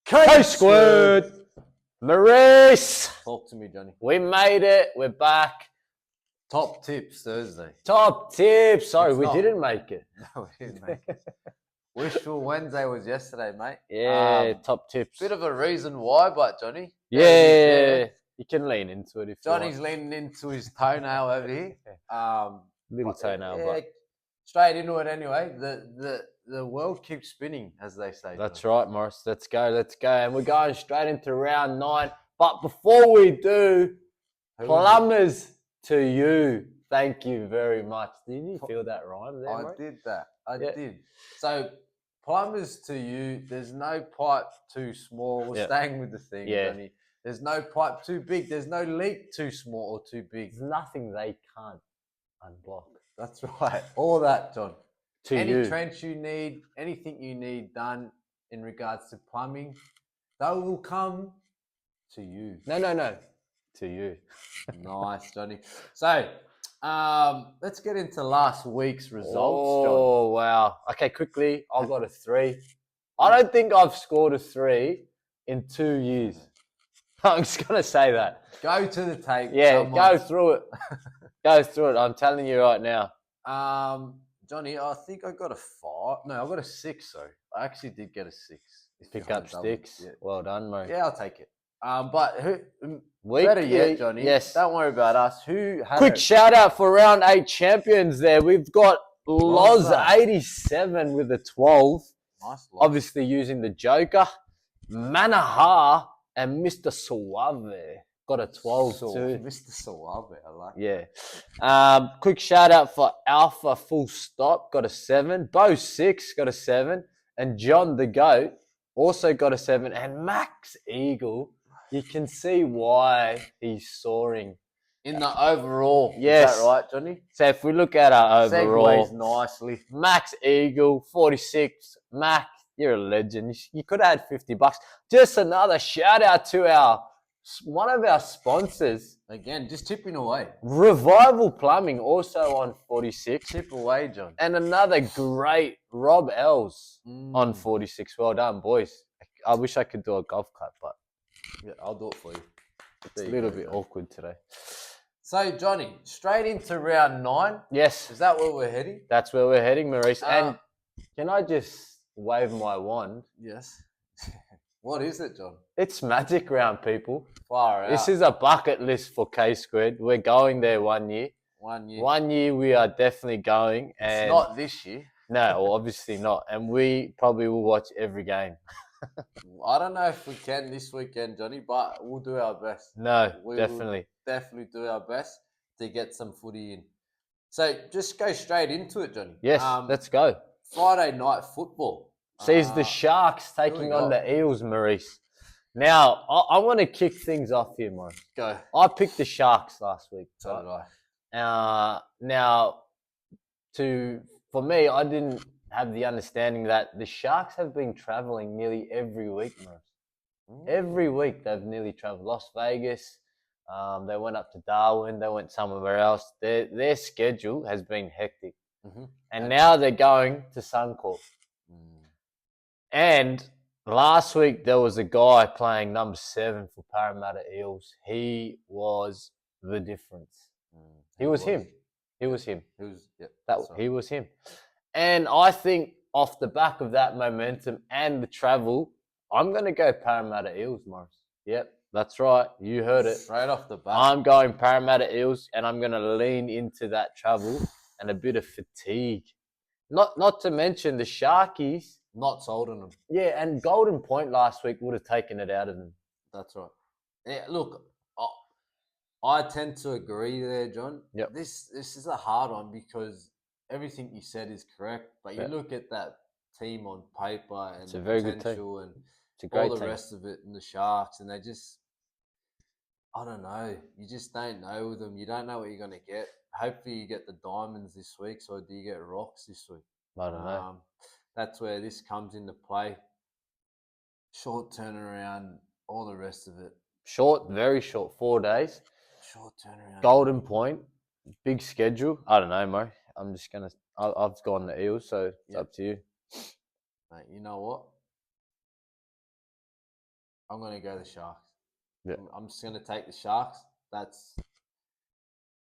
Ksquared. Maurice. Talk to me, Johnny. We made it. We're back. Top tips Thursday. Top tips. Sorry, It's we not. didn't make it. No, we didn't make it. Wishful Wednesday was yesterday, mate. Yeah, top tips. Bit of a reason why, but Johnny. Yeah, you can lean into it if Johnny's you want. leaning into his toenail over here. Little toenail, yeah, but straight into it anyway. The world keeps spinning, as they say. that's right, Morris. Let's go. And we're going straight into round 9. But before we do, plumbers to you. Thank you very much. Did you feel that rhyme there, I mate? did that. I did. So, plumbers to you, there's no pipe too small. We're staying with the thing, Johnny. There's no pipe too big. There's no leak too small or too big. There's nothing they can't unblock. That's right. All that, John. Any trench you need, anything you need done in regards to plumbing, they will come to you. No. To you. Nice, Johnny. So, let's get into last week's results, John. Oh, wow. Okay, quickly. I've got a 3. I don't think I've scored a 3 in 2 years. I'm just going to say that. Go to the tape. Yeah, go through it. Go through it. I'm telling you right now. Johnny, I think I got a 5. No, I got a 6, so I actually did get a 6. Pick up sticks. Yeah. Well done, mate. Yeah, I'll take it. But better yet, Johnny. Yes. Don't worry about us. Who had Quick shout out for round 8 champions there. We've got Loz 87 with a 12. Nice. Obviously using the Joker. Manaha and Mr. Suave got a 12 too. Mr. Suave, I like. Yeah. Quick shout out for Alpha Full Stop, got a 7. Bo 6 got a 7. And John the Goat also got a 7. And Max Eagle, you can see why he's soaring. In the overall. Yes. Is that right, Johnny? So if we look at our overall. Segues nicely. Max Eagle, 46. Mac, you're a legend. You could have had $50. Just another shout out to one of our sponsors. Again, just tipping away. Revival Plumbing, also on 46. Tip away, John. And another great Rob Els on 46. Well done, boys. I wish I could do a golf clap, but yeah, I'll do it for you. It's a little bit awkward today. So, Johnny, straight into round 9. Yes. Is that where we're heading? That's where we're heading, Maurice. And can I just wave my wand? Yes. What is it, John? It's Magic Round, people. Far out. This is a bucket list for Ksquared. We're going there 1 year. 1 year. 1 year we are definitely going. And it's not this year. No, well, obviously not. And we probably will watch every game. I don't know if we can this weekend, Johnny, but we'll do our best. No, we definitely. Will definitely do our best to get some footy in. So just go straight into it, Johnny. Yes, let's go. Friday night football. Sees the Sharks taking on the Eels, Maurice. Now, I want to kick things off here, Maurice. Go. I picked the Sharks last week. So did I. Now, for me, I didn't have the understanding that the Sharks have been traveling nearly every week, Maurice. Every week they've nearly traveled. Las Vegas, they went up to Darwin, they went somewhere else. Their schedule has been hectic. And now they're going to Suncorp. And last week there was a guy playing number 7 for Parramatta Eels. He was the difference. He was him. He was him. He was him. And I think off the back of that momentum and the travel, I'm going to go Parramatta Eels, Morris. Yep, that's right. You heard it. Straight off the bat. I'm going Parramatta Eels, and I'm going to lean into that travel and a bit of fatigue. Not to mention the Sharkies. Not sold on them. Yeah, and Golden Point last week would have taken it out of them. That's right. Yeah, look, I tend to agree there, John. Yep. This is a hard one because everything you said is correct, but you look at that team on paper and the potential and all the rest of it and the Sharks, and they just, I don't know. You just don't know with them. You don't know what you're going to get. Hopefully you get the Diamonds this week, so do you get Rocks this week? I don't know. That's where this comes into play. Short turnaround, all the rest of it. Short, very short, 4 days. Short turnaround. Golden Point, big schedule. I don't know, Mo. I'm just going to, I've gone the Eels, so it's up to you. Mate, you know what? I'm going to go the Sharks. Yeah. I'm just going to take the Sharks. That's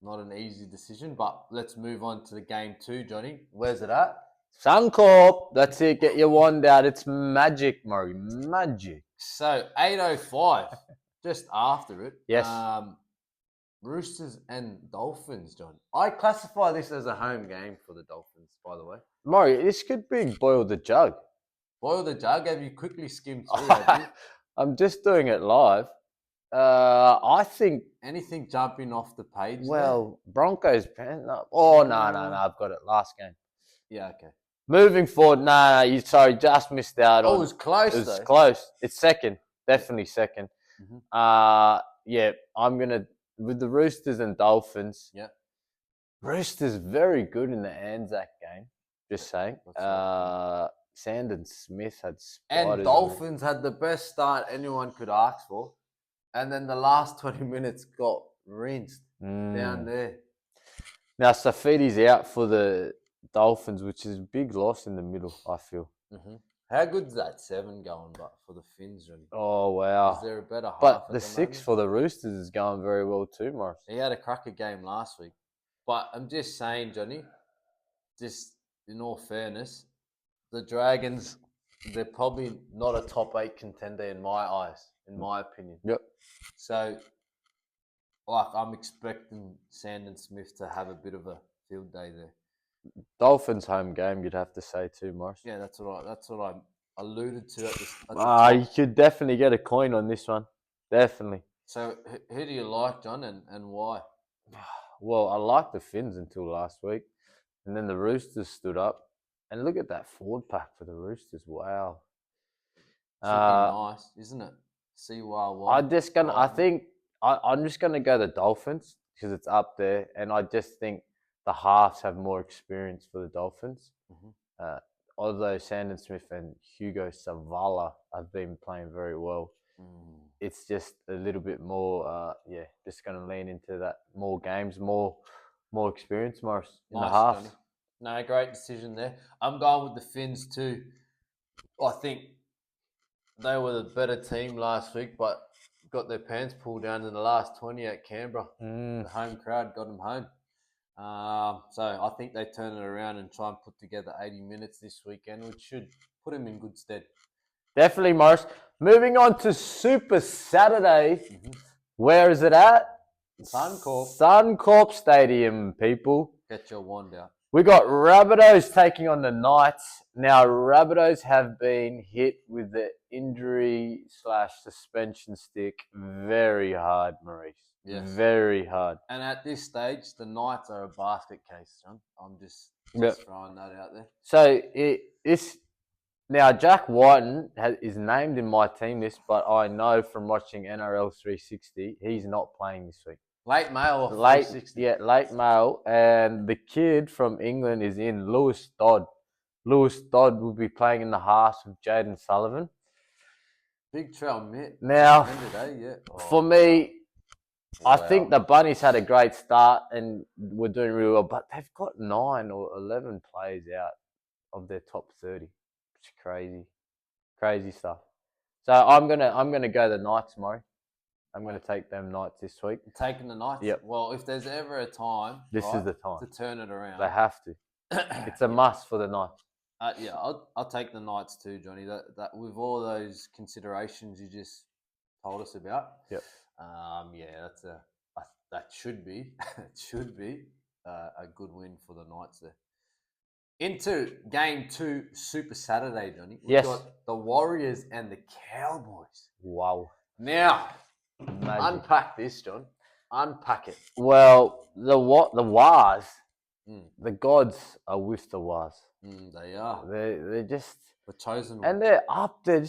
not an easy decision, but let's move on to the game 2, Johnny. Where's it at? Suncorp. That's it. Get your wand out. It's magic, Murray. Magic. So 8:05, just after it. Yes. Roosters and Dolphins, John. I classify this as a home game for the Dolphins, by the way. Murray, this could be boil the jug. Boil the jug? Have you quickly skimmed through, have you? I'm just doing it live. I think... Anything jumping off the page Well, there? Broncos... No. Oh, no. I've got it. Last game. Yeah, okay. Moving forward, sorry, just missed out on... it was close, It was close. It's second. Definitely second. Mm-hmm. Yeah, I'm going to... With the Roosters and Dolphins... Yeah. Roosters very good in the Anzac game. Just saying. Sandon Smith had spiders. And Dolphins had the best start anyone could ask for. And then the last 20 minutes got rinsed down there. Now, Safidi's out for the Dolphins, which is a big loss in the middle, I feel. Mm-hmm. How good's that 7 going, but for the Finns, Johnny? Oh, wow. Is there a better half? But the 6 for the Roosters is going very well too, Morris. He had a cracker game last week. But I'm just saying, Johnny, just in all fairness, the Dragons, they're probably not a top 8 contender in my eyes, in my opinion. Yep. So, I'm expecting Sandon Smith to have a bit of a field day there. Dolphins home game, you'd have to say too, Morris. Yeah, that's what I alluded to at the you could definitely get a coin on this one. Definitely. So, who do you like, John, and why? Well, I liked the Finns until last week. And then the Roosters stood up. And look at that forward pack for the Roosters. Wow. Should be nice, isn't it? I'm just going to go the Dolphins because it's up there. And I just think the halves have more experience for the Dolphins. Mm-hmm. Although Sandon Smith and Hugo Savala have been playing very well. It's just a little bit more, just going to lean into that. More games, more experience, Morris, in the half. Johnny. No, great decision there. I'm going with the Finns too. I think they were the better team last week, but got their pants pulled down in the last 20 at Canberra. The home crowd got them home. So I think they turn it around and try and put together 80 minutes this weekend, which should put them in good stead. Definitely, Morris. Moving on to Super Saturday. Mm-hmm. Where is it at? Suncorp Stadium, people. Get your wand out. We got Rabbitohs taking on the Knights. Now, Rabbitohs have been hit with the injury/suspension stick very hard, Maurice. Yes. Very hard. And at this stage, the Knights are a basket case, John. I'm just throwing that out there. So, now, Jack Whiten is named in my team list, but I know from watching NRL 360, he's not playing this week. Late mail or 360? Yeah, late mail. And the kid from England is in, Lewis Dodd. Lewis Dodd will be playing in the halves with Jaden Sullivan. Big trail mitt. Now, for me, I think the Bunnies had a great start and were doing really well, but they've got 9 or 11 players out of their top 30. It's crazy stuff. So I'm gonna go the Knights, Murray. I'm gonna take them Knights this week. Taking the Knights. Yep. Well, if there's ever a time, this is the time to turn it around. They have to. It's a must for the Knights. I'll take the Knights too, Johnny. That with all those considerations you just told us about. Yep. That should be a good win for the Knights there. Into game 2, Super Saturday, Johnny. We've got the Warriors and the Cowboys. Wow. Now, unpack this, John. Unpack it. Well, the Wars, the gods are with the Wars. They are. They're just the chosen one. And they're up there.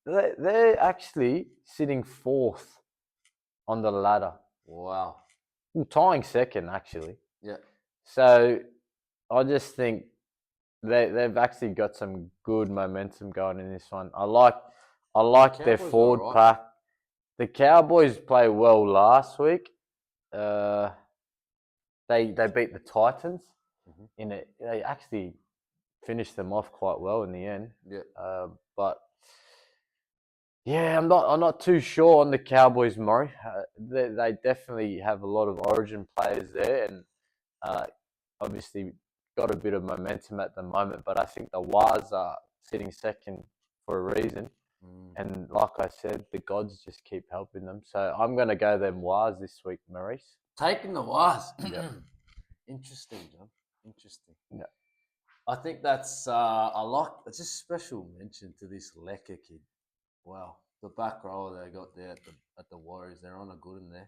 They're actually sitting 4th on the ladder. Wow. Well, tying 2nd, actually. Yeah. So I just think they've actually got some good momentum going in this one. I like their forward pack. The Cowboys played well last week. They beat the Titans in it. They actually finished them off quite well in the end. Yeah. But Yeah, I'm not too sure on the Cowboys, Murray. They definitely have a lot of Origin players there, and obviously got a bit of momentum at the moment. But I think the Wars are sitting second for a reason. And like I said, the gods just keep helping them. So I'm going to go them Wars this week, Maurice. Taking the Wars. Yeah. Interesting, John. Interesting. Yeah. I think that's a lot. It's a special mention to this Lecker kid. Wow, the back row they got there at the Warriors, they're on a good in there.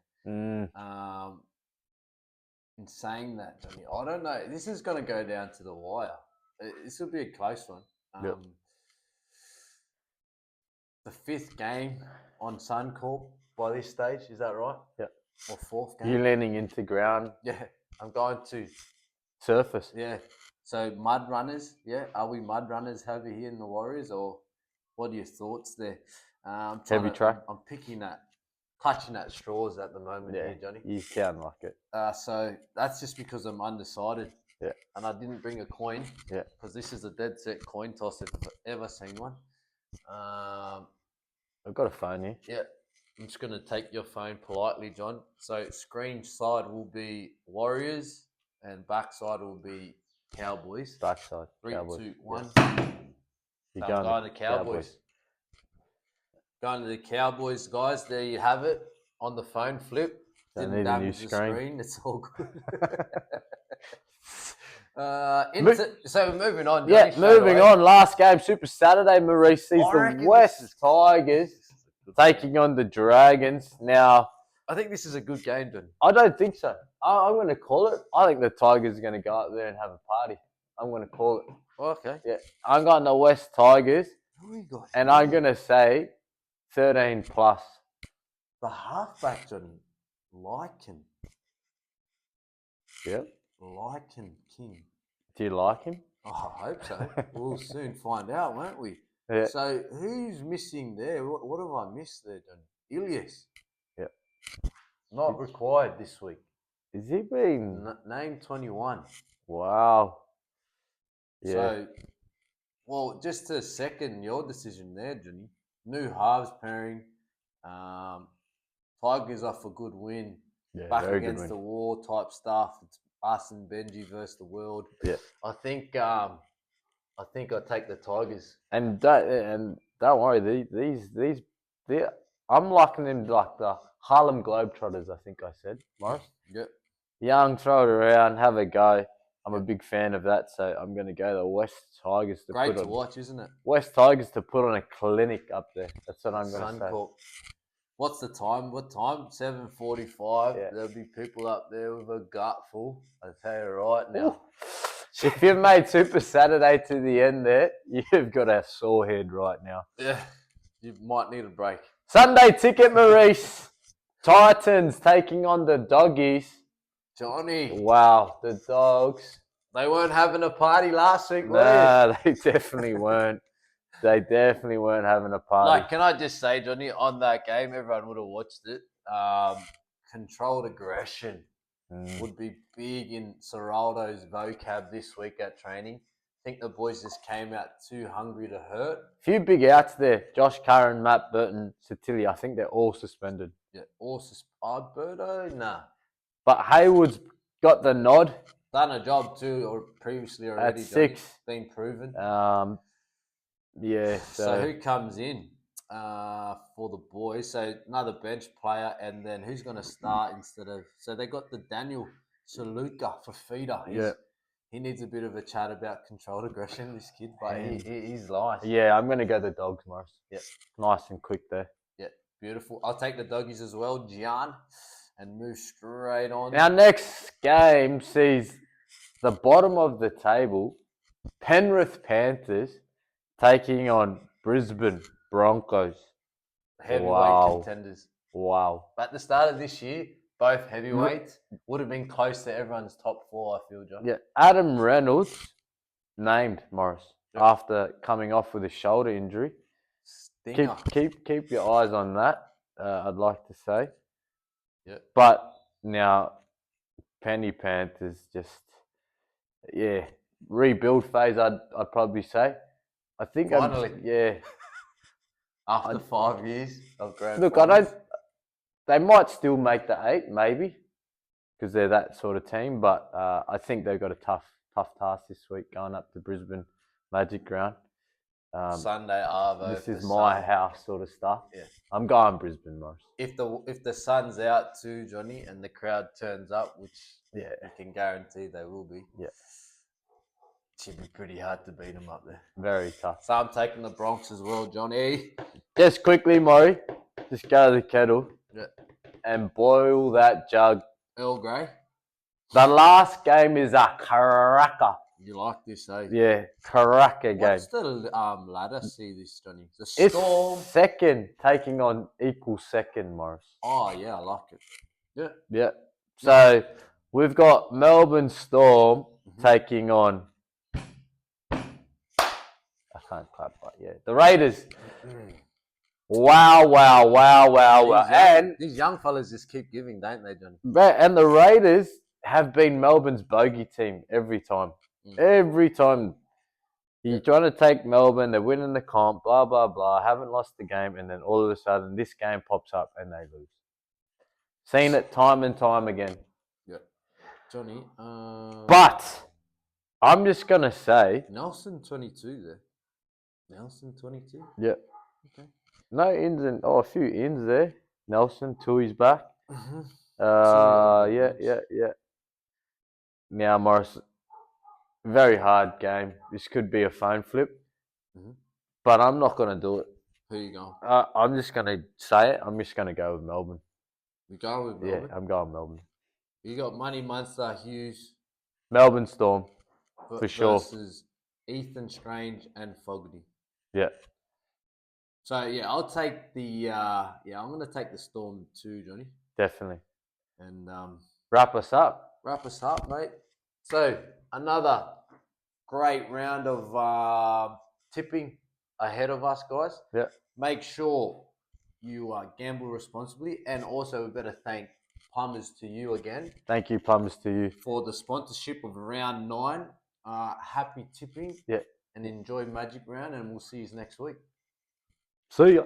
In saying that, Johnny, I don't know. This is going to go down to the wire. This will be a close one. Yep. The fifth game on Suncorp by this stage, is that right? Yeah. Or fourth game? You leaning into ground? Yeah, I'm going to surface. Yeah. So mud runners, yeah. Are we mud runners over here in the Warriors, or what are your thoughts there? Heavy track. I'm clutching at straws at the moment here, Johnny. You sound like it. So that's just because I'm undecided. Yeah. And I didn't bring a coin. Yeah. Because this is a dead set coin toss if I've ever seen one. I've got a phone here. Yeah. I'm just going to take your phone politely, John. So screen side will be Warriors and backside will be Cowboys. Backside. 3, Cowboys. 2, 1. You're going to Cowboys. Going to the Cowboys, guys. There you have it on the phone flip. Didn't damage the screen. It's all good. So moving on. Yeah, moving on. Last game, Super Saturday. Maurice sees the West Tigers taking on the Dragons. Now, I think this is a good game, Don. I don't think so. I'm going to call it. I think the Tigers are going to go up there and have a party. I'm going to call it. Okay. Yeah, I'm going the West Tigers. Who you got? And I'm going to say 13 plus. The halfback, Johnny. Lycan. Yep. Lycan King. Do you like him? Oh, I hope so. We'll soon find out, won't we? Yeah. So who's missing there? What have I missed there, Johnny? Ilias. Yep. Not required this week. Is he being named 21? Wow. Yeah. So, well, just to second your decision there, Johnny. New halves pairing. Tigers off a good win. Yeah, back against the wall type stuff. It's us and Benji versus the world. Yeah. I think I take the Tigers. And don't worry, these I'm liking them like the Harlem Globetrotters, I think I said, Morris. Yep. Young, throw it around, have a go. I'm a big fan of that, so I'm going to go the West Tigers to Great to watch, isn't it? West Tigers to put on a clinic up there. That's what I'm going to say. What's the time? What time? 7:45. Yeah. There'll be people up there with a gutful. I tell you right now. If you've made Super Saturday to the end there, you've got a sore head right now. Yeah, you might need a break. Sunday ticket, Maurice. Titans taking on the Doggies. Johnny. Wow, the Dogs. They weren't having a party last week, were Nah, they definitely weren't. They definitely weren't having a party. Like, can I just say, Johnny, on that game, everyone would have watched it. Controlled aggression would be big in Serraldo's vocab this week at training. I think the boys just came out too hungry to hurt. Few big outs there. Josh Curran, Matt Burton, Satilli. I think they're all suspended. Yeah, all suspended. Berto? Nah. But Hayward's got the nod. Done a job too, or previously already. At 6. Been proven. Yeah. So who comes in for the boys? So another bench player, and then who's going to start instead of? So they got the Daniel Saluka for feeder. He needs a bit of a chat about controlled aggression, this kid, but he's nice. Yeah, I'm going to go the Dogs, Morris. Yeah. Nice and quick there. Yeah, beautiful. I'll take the Doggies as well, Gian, and move straight on. Our next game sees the bottom of the table, Penrith Panthers, taking on Brisbane Broncos. Heavyweight contenders. Wow. At the start of this year, both heavyweights would have been close to everyone's top 4, I feel, John. Yeah. Adam Reynolds named Morris after coming off with a shoulder injury. Stinger. Keep your eyes on that, I'd like to say. Yeah. But now, Penny Panthers just, rebuild phase, I'd probably say. I think finally. After 5 years of grand look, finals. They might still make the 8, maybe, because they're that sort of team. But I think they've got a tough task this week going up to Brisbane Magic Ground. Sunday Arvo. This is my house sort of stuff. Yeah. I'm going Brisbane, Morris. If the sun's out too, Johnny, and the crowd turns up, which you can guarantee they will be. Yeah. It should be pretty hard to beat them up there. Very tough. So I'm taking the Bronx as well, Johnny. Just quickly, Maury, just go to the kettle and boil that jug. Earl Grey. The last game is a cracker. You like this, eh? Yeah, cracker game. What's the ladder? See this, Johnny? The Storm. It's second, taking on equal second, Morris. Oh, yeah, I like it. Yeah. Yeah. So we've got Melbourne Storm taking on. I can't clap, but yeah, the Raiders. Wow. And these young fellas just keep giving, don't they, Johnny? And the Raiders have been Melbourne's bogey team every time. Every time you're trying to take Melbourne, they're winning the comp, blah, blah, blah, haven't lost the game, and then all of a sudden this game pops up and they lose. Seen it time and time again. Yeah. Johnny. But I'm just going to say. Nelson 22 there. Nelson 22? Yeah. Okay. No ins and a few ins there. Nelson, Tui's back. Yeah. Now, Morris, very hard game. This could be a phone flip, but I'm not going to do it. Who you going? I'm just going to say it. I'm just going to go with Melbourne. You going with Melbourne? Yeah, I'm going Melbourne. You got Money Munster, Hughes. Melbourne Storm, for sure. Versus Ethan Strange and Fogarty. Yeah. So, I'll take the, I'm going to take the Storm too, Johnny. Definitely. And wrap us up. Wrap us up, mate. So, another great round of tipping ahead of us, guys. Yeah. Make sure you gamble responsibly. And also, we better thank Plumbers to you again. Thank you, Plumbers to you. For the sponsorship of round 9. Happy tipping. Yeah. And enjoy Magic Round, and we'll see you next week. See ya.